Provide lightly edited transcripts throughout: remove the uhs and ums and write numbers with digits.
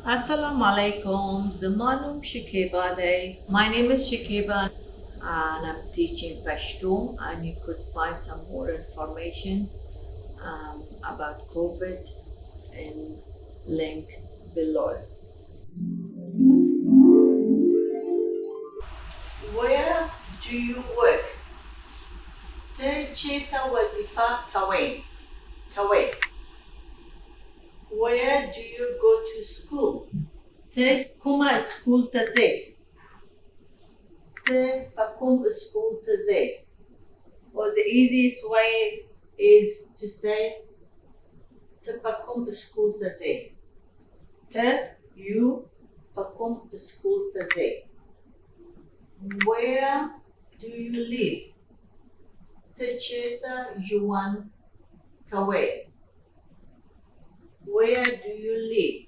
Assalamu alaikum. Zamanum Shekiba Day. My name is Shekiba and I'm teaching Pashto, and you could find some more information about COVID in link below. Where do you work? Tercheta wazifa kawe. Kawe. Where do you go to school? Ter kuma school taze. Ter pakum school taze. Or the easiest way is to say te pakum school taze. Te you pakum school taze. Where do you live? Te cheta Zhouand kawe. Where do you live?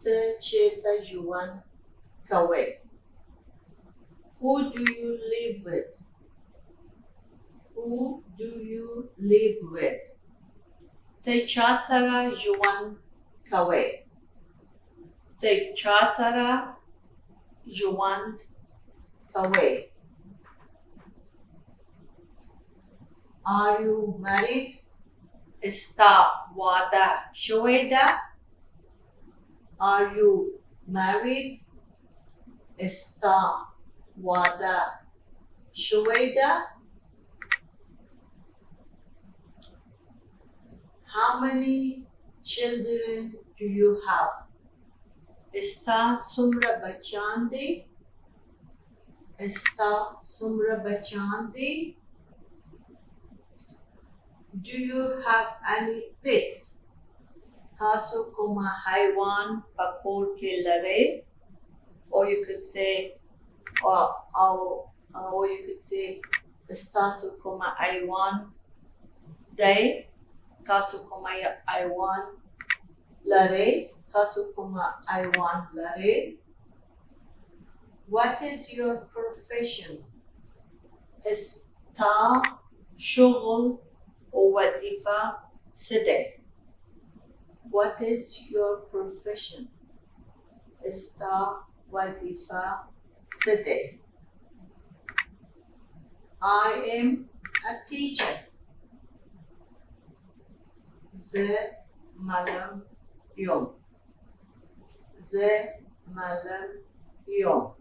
Te cheta Zhouand kawe. Who do you live with? Who do you live with? Te chasara Zhouand kawe. Te chasara Zhouand kawe. Are you married? Está wada shoeda? Are you married? Está wada shoeda? How many children do you have? Está sumra bachandi? Está sumra bachandi? Do you have any pets? Tasu kuma haiwan pakol ke lare? Or you could say, or you could say, Tasu kuma haiwan day? Tasu kuma haiwan lare? Tasu kuma haiwan lare? What is your profession? Está shugul or wazifa sede. What is your profession? Está wazifa sede. I am a teacher. Ze malam yom. Ze malam yom.